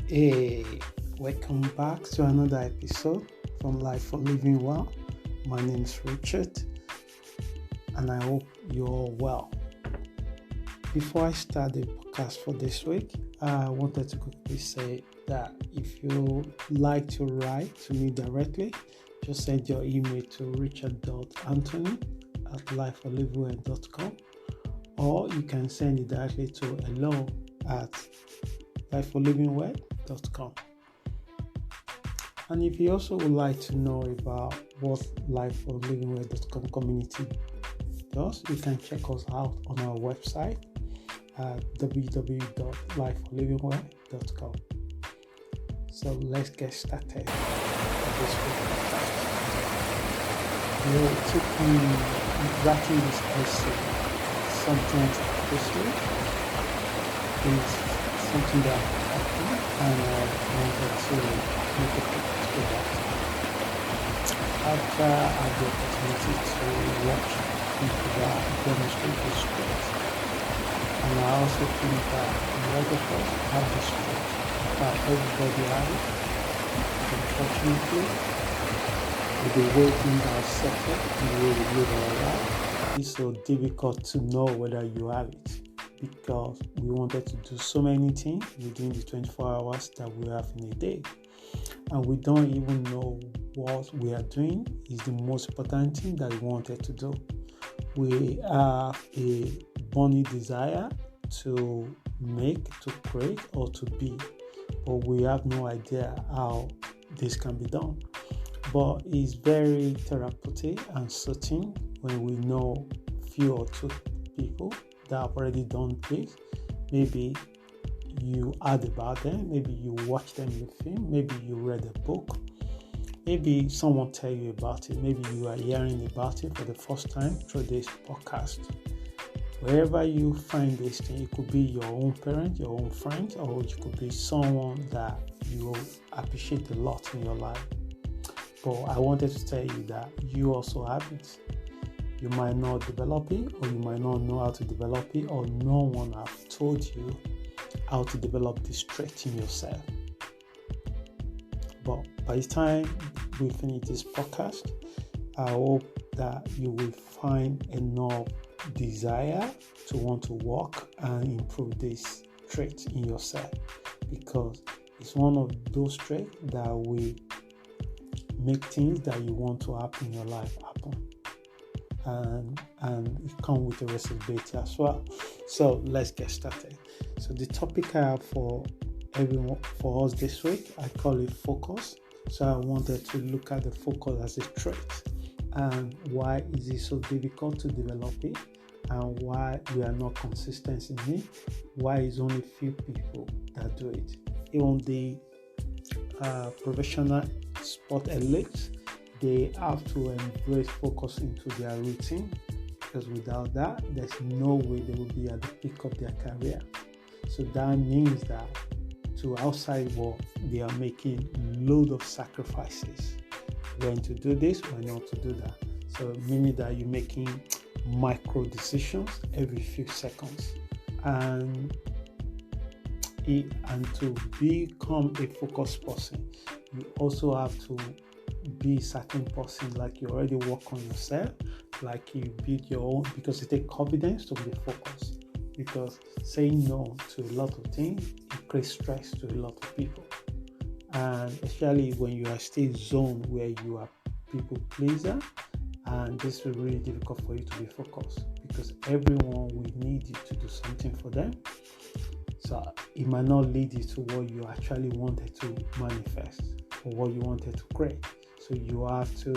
Hey, welcome back to another episode from Life for Living Well. My name is Richard, and I hope you're well. Before I start the podcast for this week, I wanted to quickly say that if you like to write to me directly, just send your email to richard.anthony@lifeforlivingwell.com, or you can send it directly to hello@lifeforlivingwell.com. And if you also would like to know about what lifeforlivingwell.com community does, you can check us out on our website at www.lifeforlivingwell.com. So let's get started with this podcast. We'll keep on writing this essay. Something this week is something that happened, and I wanted to make a podcast about it. After I had the opportunity to watch people that demonstrate this trait, and I also think that a lot of us have this trait. In fact, everybody has it. Unfortunately, with the way things are set up and the way we live our life, it's so difficult to know whether you have it, because we wanted to do so many things within the 24 hours that we have in a day, and we don't even know what we are doing is the most important thing that we wanted to do. We have a burning desire to make, to create, or to be, but we have no idea how this can be done. But it's very therapeutic and soothing when we know few or two people that have already done this. Maybe you heard about them, maybe you watched them in the film, maybe you read a book, maybe someone tell you about it, maybe you are hearing about it for the first time through this podcast. Wherever you find this thing, it could be your own parent, your own friend, or it could be someone that you appreciate a lot in your life. But I wanted to tell you that you also have it. You might not develop it, or you might not know how to develop it, or no one have told you how to develop this trait in yourself. But by the time we finish this podcast, I hope that you will find enough desire to want to work and improve this trait in yourself, because it's one of those traits that will make things that you want to happen in your life happen, and it comes with a responsibility as well. So let's get started. So the topic I have for everyone, for us this week, I call it focus. So I wanted to look at the focus as a trait, and why is it so difficult to develop it, and why we are not consistent in it, why is only few people that do it. Even the professional sport elites, they have to embrace focus into their routine, because without that, there's no way they will be at the peak of their career. So that means that to outside world, they are making load of sacrifices. When to do this, when not to do that. So meaning that you're making micro decisions every few seconds. And to become a focused person, you also have to be a certain person, like you already work on yourself, like you build your own, because it takes confidence to be focused. Because saying no to a lot of things, it creates stress to a lot of people. And especially when you are still zoned where you are people pleaser, and this will be really difficult for you to be focused, because everyone will need you to do something for them. So it might not lead you to what you actually wanted to manifest or what you wanted to create. So you have to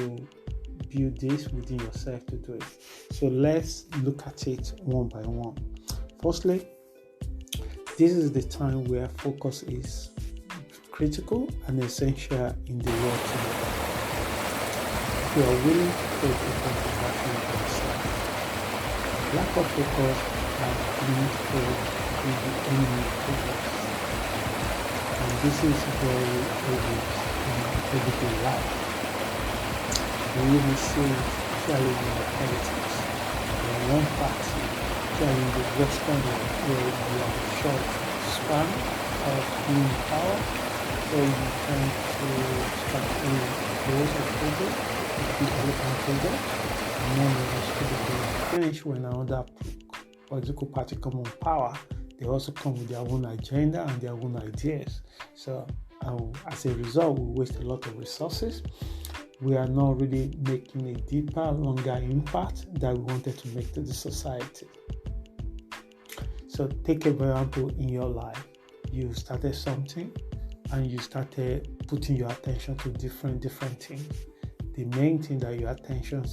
build this within yourself to do it. So let's look at it one by one. Firstly, this is the time where focus is critical and essential in the world today. If you are willing to take a contribution of yourself, lack of focus can lead to the enemy focus. And this is very obvious in everyday life. We even see it especially in our politics. When one party, especially in the Western world, where you have a short span being power. So you tend to start doing goals of progress, development progress, and then when you finish when another political party come on power, they also come with their own agenda and their own ideas. So as a result, we waste a lot of resources. We are not really making a deeper, longer impact that we wanted to make to the society. So take an example in your life. You started something and you started putting your attention to different things. The main thing that your attention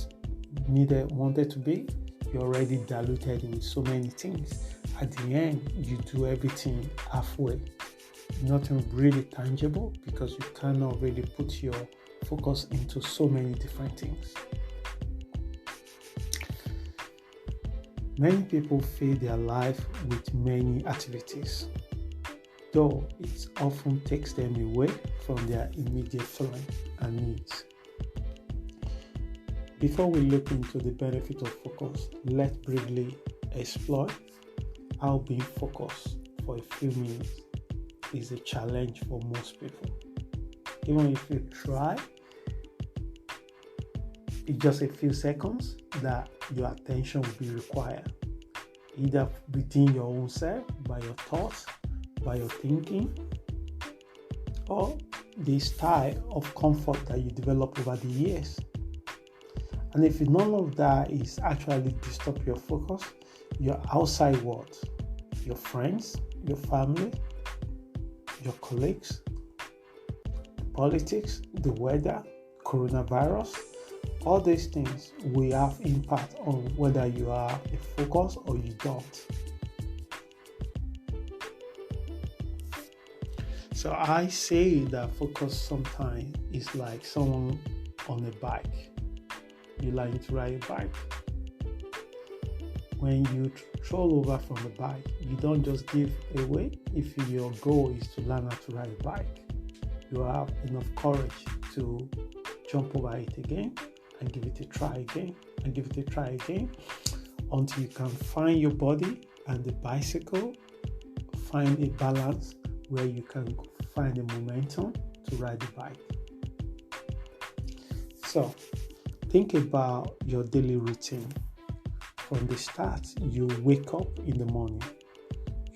wanted to be, you already diluted it with so many things. At the end, you do everything halfway. Nothing really tangible because you cannot really put your focus into so many different things. Many people fill their life with many activities, though it often takes them away from their immediate feelings and needs. Before we look into the benefit of focus, let's briefly explore how being focused for a few minutes is a challenge for most people. Even if you try, it's just a few seconds that your attention will be required, either within your own self, by your thoughts, by your thinking, or the style of comfort that you develop over the years. And if none of that is actually disturb your focus, your outside world, your friends, your family, your colleagues, politics, the weather, coronavirus, all these things will have impact on whether you are a focus or you don't. So I say that focus sometimes is like someone on a bike. You like to ride a bike. When you troll over from the bike, you don't just give away. If your goal is to learn how to ride a bike, you have enough courage to jump over it again and give it a try again and give it a try again until you can find your body and the bicycle, find a balance where you can find the momentum to ride the bike. So think about your daily routine. From the start, you wake up in the morning.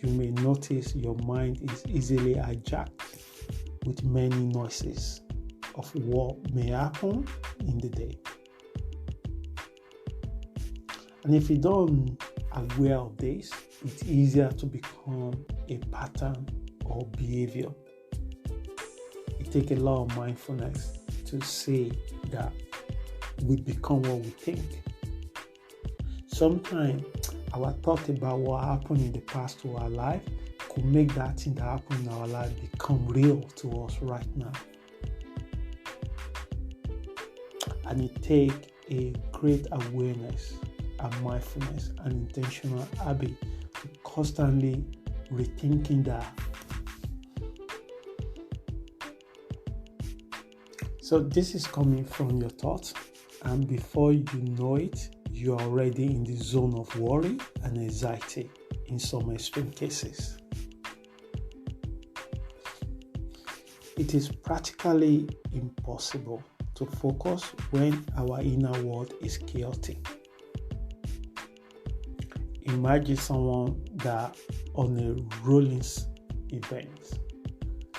You may notice your mind is easily hijacked with many noises of what may happen in the day. And if you don't aware of this, it's easier to become a pattern or behavior. It takes a lot of mindfulness to say that we become what we think. Sometimes our thought about what happened in the past to our life could make that thing that happened in our life become real to us right now. And it takes a great awareness and mindfulness and intentional habit to constantly rethinking that. So this is coming from your thoughts, and before you know it, you are already in the zone of worry and anxiety in some extreme cases. It is practically impossible to focus when our inner world is chaotic. Imagine someone that on a rolling event,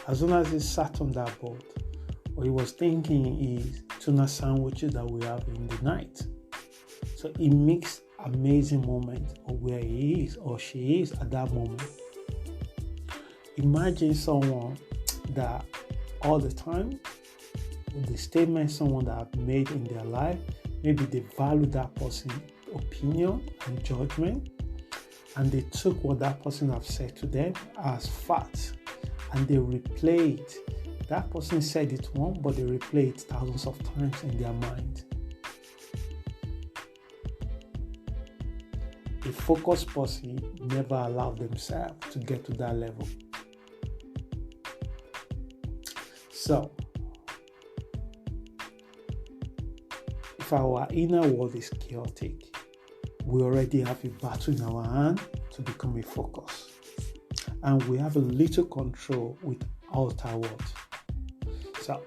as soon as he sat on that boat, what he was thinking is tuna sandwiches that we have in the night. So it makes amazing moment of where he is or she is at that moment. Imagine someone that all the time, with the statement someone that have made in their life, maybe they value that person's opinion and judgment, and they took what that person have said to them as fact, and they replay it. That person said it once, but they replay it thousands of times in their mind. A focused person never allow themselves to get to that level. So, if our inner world is chaotic, we already have a battle in our hand to become a focus. and we have a little control with outer world. So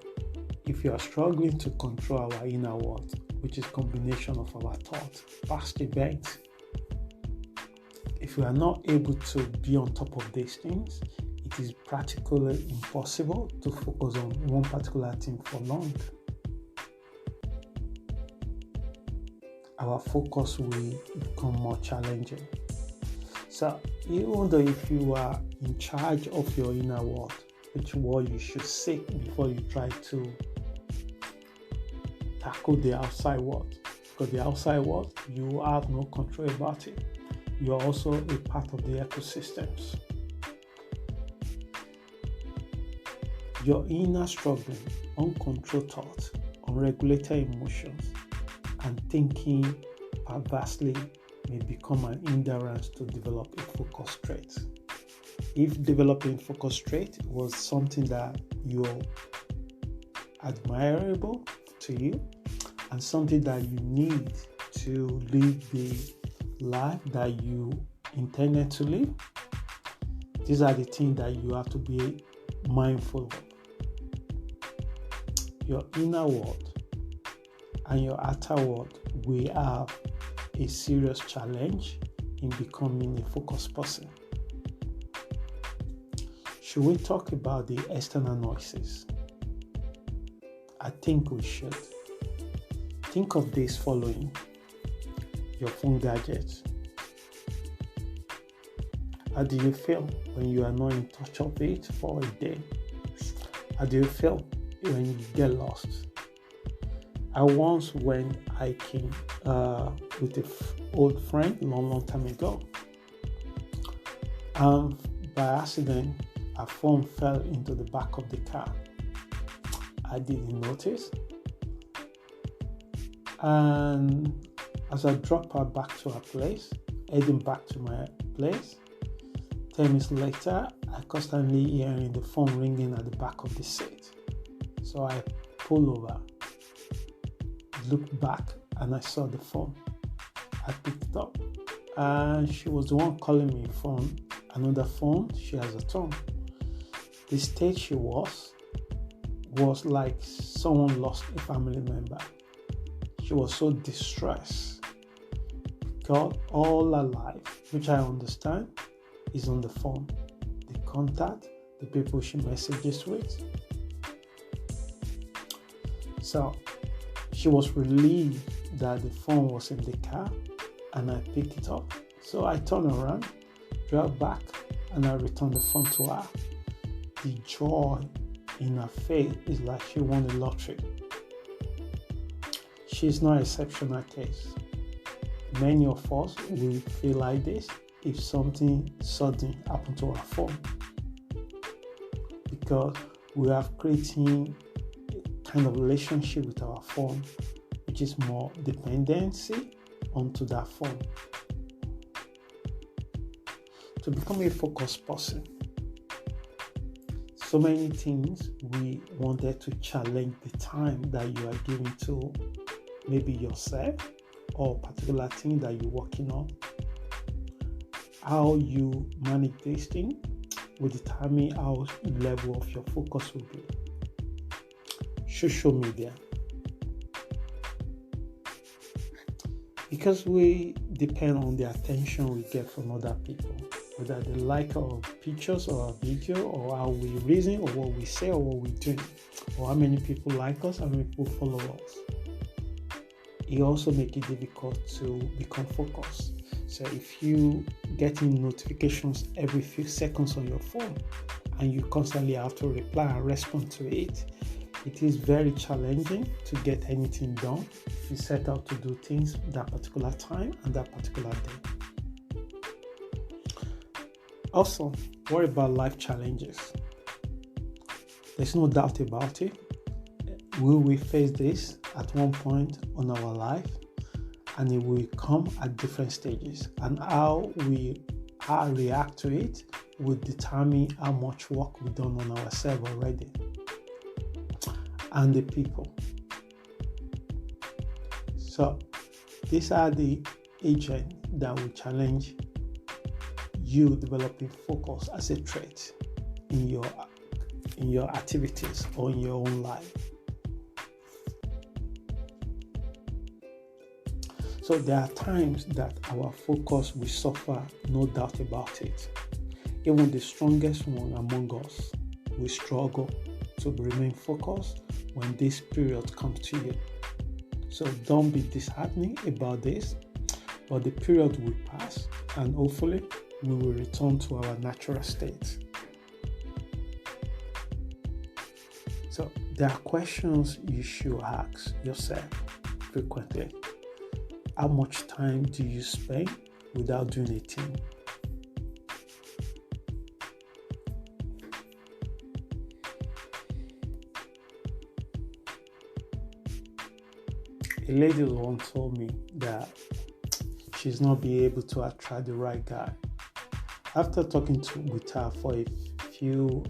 if you are struggling to control our inner world, which is combination of our thoughts, past events, if you are not able to be on top of these things, it is practically impossible to focus on one particular thing for long. Our focus will become more challenging. So even though if you are in charge of your inner world, which what you should seek before you try to tackle the outside world, because the outside world, you have no control about it. You are also a part of the ecosystems. Your inner struggling, uncontrolled thoughts, unregulated emotions, and thinking perversely may become an hindrance to develop a focus trait. If developing focus trait was something that you're admirable to you and something that you need to live the life that you intended to live, these are the things that you have to be mindful of. Your inner world and your outer world will have a serious challenge in becoming a focused person. Should we talk about the external noises? I think we should. Think of this following. Your phone gadgets. How do you feel when you are not in touch of it for a day? How do you feel when you get lost? I once went hiking with an old friend long time ago. By accident, our phone fell into the back of the car. I didn't notice. And as I dropped her back to her place, heading back to my place, 10 minutes later, I constantly hearing the phone ringing at the back of the seat. So I pulled over, looked back, and I saw the phone. I picked it up, and she was the one calling me from another phone she has at home. The state she was like someone lost a family member. She was so distressed because all her life, which I understand, is on the phone. The contact, the people she messages with. So she was relieved that the phone was in the car and I picked it up. So I turned around, drove back, and I returned the phone to her. The joy in her face is like she won the lottery. She's not an exceptional case. Many of us will feel like this if something sudden happened to our phone, because we have creating a kind of relationship with our phone, which is more dependency onto that phone. To become a focused person, so many things we wanted to challenge the time that you are giving to maybe yourself or particular thing that you're working on. How you manage this thing will determine how level of your focus will be. Social media. Because we depend on the attention we get from other people, whether they like our pictures or our video, or how we reason, or what we say, or what we do, or how many people like us, how many people follow us. It also makes it difficult to become focused. So if you getting notifications every few seconds on your phone and you constantly have to reply and respond to it, it is very challenging to get anything done if you set out to do things that particular time and that particular day. Also, worry about life challenges. There's no doubt about it. Will we face this at one point on our life? And it will come at different stages. And how we react to it will determine how much work we've done on ourselves already. And the people. So these are the agents that will challenge you developing focus as a trait in your activities or in your own life. So there are times that our focus will suffer, no doubt about it. Even the strongest one among us will struggle to remain focused when this period comes to you. So don't be disheartening about this, but the period will pass and hopefully we will return to our natural state. So there are questions you should ask yourself frequently. How much time do you spend without doing a thing? A lady once told me that she's not be able to attract the right guy. After talking with her for a few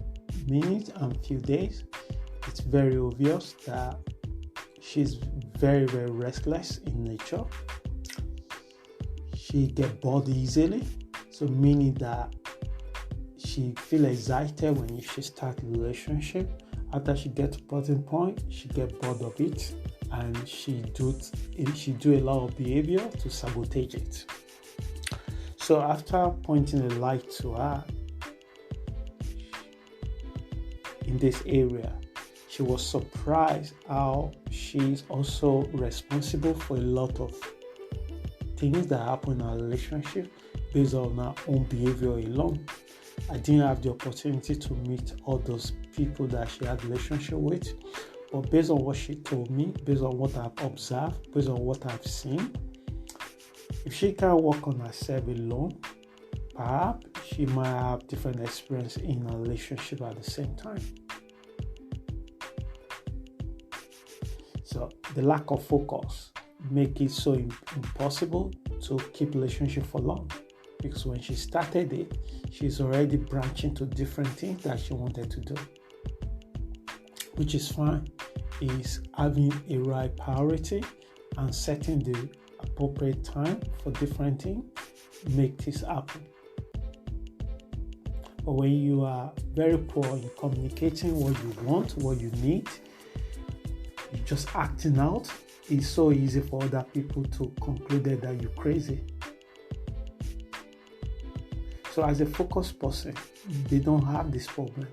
minutes and few days, it's very obvious that she's very, very restless in nature. She gets bored easily, so meaning that she feels excited when she starts a relationship. After she gets to a certain point, she gets bored of it, and she do a lot of behavior to sabotage it. So after pointing a light to her in this area, she was surprised how she's also responsible for a lot of things that happen in our relationship based on her own behavior alone. I didn't have the opportunity to meet all those people that she had a relationship with, but based on what she told me, based on what I've observed, based on what I've seen, if she can work on herself alone, perhaps she might have different experience in a relationship at the same time. So the lack of focus make it so impossible to keep relationship for long, because when she started it, she's already branching to different things that she wanted to do, which is fine. Is having a right priority and setting the appropriate time for different things make this happen. But when you are very poor in communicating what you want, what you need, you're just acting out, it's so easy for other people to conclude that you're crazy. So as a focused person, they don't have this problem.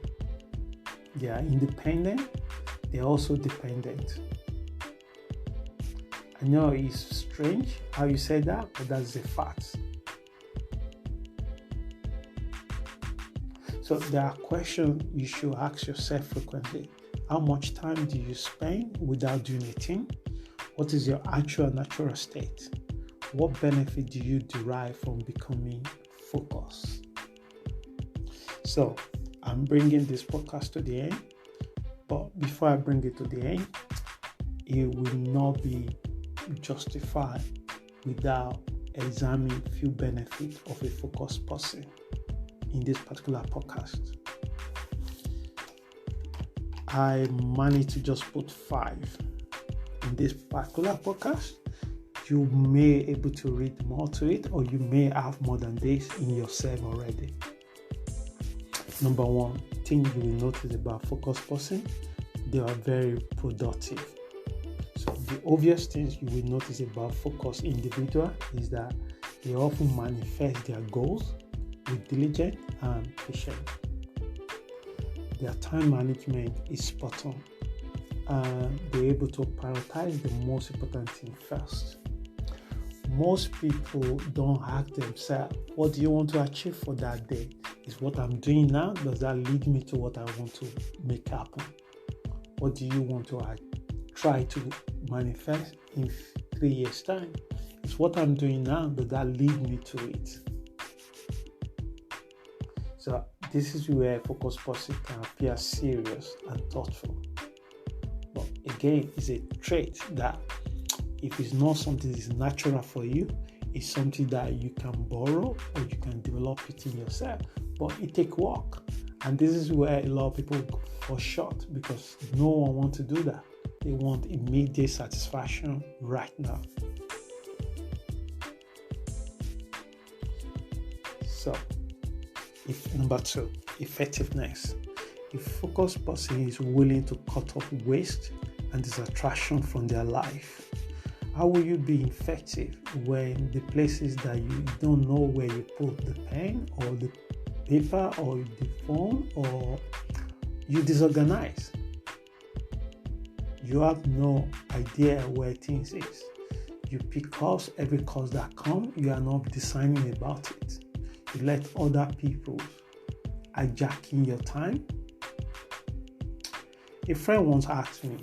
They are independent, they're also dependent. I know it's strange how you say that, but that's the fact. So there are questions you should ask yourself frequently. How much time do you spend without doing a thing? What is your actual natural state? What benefit do you derive from becoming focused? So I'm bringing this podcast to the end, but before I bring it to the end, it will not be justified without examining few benefits of a focused person in this particular podcast. I managed to just put 5 in this particular podcast. You may be able to read more to it, or you may have more than this in yourself already. Number 1 thing you will notice about focused person, they are very productive. So the obvious things you will notice about focused individual is that they often manifest their goals with diligence and patience. Their time management is spot on, and they're able to prioritize the most important thing first. Most people don't ask themselves, what do you want to achieve for that day? Is what I'm doing now, does that lead me to what I want to make happen? What do you want to try to manifest in 3 years' time? Is what I'm doing now, does that lead me to it? So this is where a focused person can appear serious and thoughtful. But again, it's a trait that if it's not something that is natural for you, it's something that you can borrow or you can develop it in yourself. But it takes work. And this is where a lot of people fall short, because no one wants to do that. They want immediate satisfaction right now. So Number 2, effectiveness. A focused person is willing to cut off waste and distraction from their life. How will you be effective when the places that you don't know where you put the pen or the paper or the phone, or you disorganize? You have no idea where things is. You pick course, every course that come, you are not deciding about it. You let other people hijacking your time. A friend once asked me,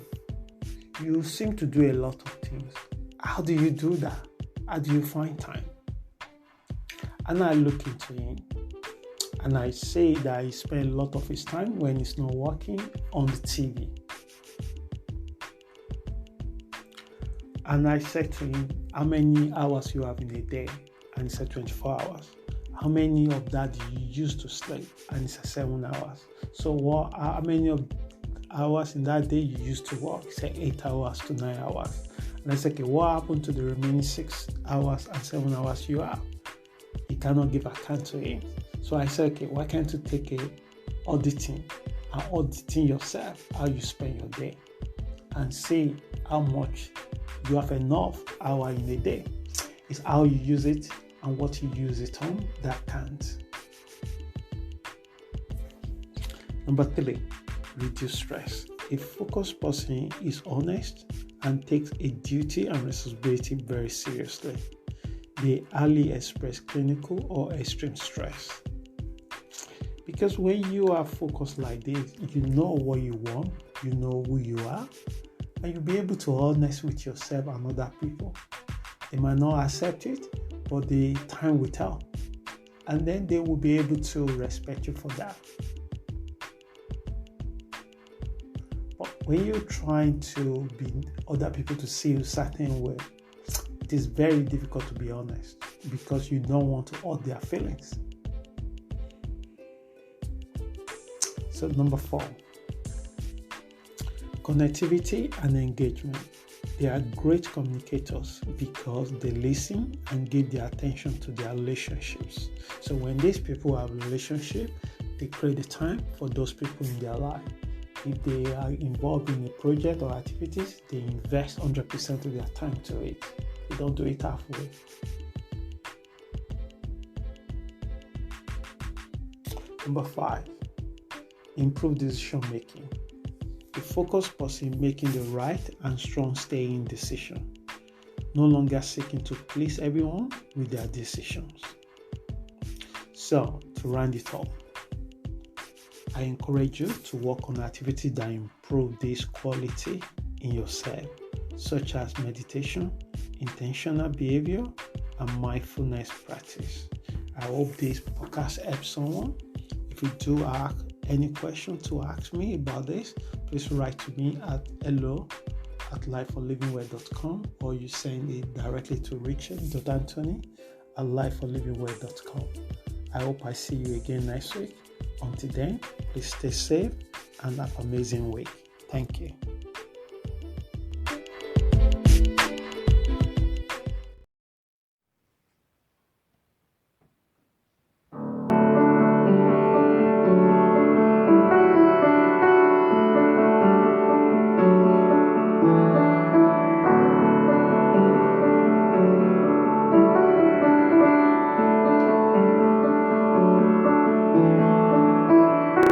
"You seem to do a lot of things. How do you do that? How do you find time?" And I look into him and I say that he spends a lot of his time when he's not working on the TV. And I said to him, "How many hours you have in a day?" And he said 24 hours. "How many of that do you use to sleep?" And he said 7 hours. "So how many of hours in that day you used to work?" He said 8 hours to 9 hours. And I said, "Okay, what happened to the remaining 6 hours and 7 hours you have?" He cannot give account to him. So I said, "Okay, why can't you take a auditing yourself, how you spend your day, and see how much you have enough hour in a day. It's how you use it and what you use it on that counts." Number 3, reduce stress. A focused person is honest and takes a duty and responsibility very seriously. They hardly express clinical or extreme stress. Because when you are focused like this, you know what you want, you know who you are, and you'll be able to be honest with yourself and other people. They might not accept it, but the time will tell. And then they will be able to respect you for that. But when you're trying to be other people to see you a certain way, it is very difficult to be honest because you don't want to hurt their feelings. So number 4, connectivity and engagement. They are great communicators because they listen and give their attention to their relationships. So when these people have a relationship, they create the time for those people in their life. If they are involved in a project or activities, they invest 100% of their time to it. They don't do it halfway. Number 5, improve decision making. A focused person making the right and strong staying decision, no longer seeking to please everyone with their decisions. So, to round it up, I encourage you to work on activities that improve this quality in yourself, such as meditation, intentional behavior, and mindfulness practice. I hope this podcast helps someone. If you do have any question to ask me about this, please write to me at hello@lifeforlivingwell.com, or you send it directly to richard.anthony@lifeforlivingwell.com. I hope I see you again next week. Until then, please stay safe and have an amazing week. Thank you.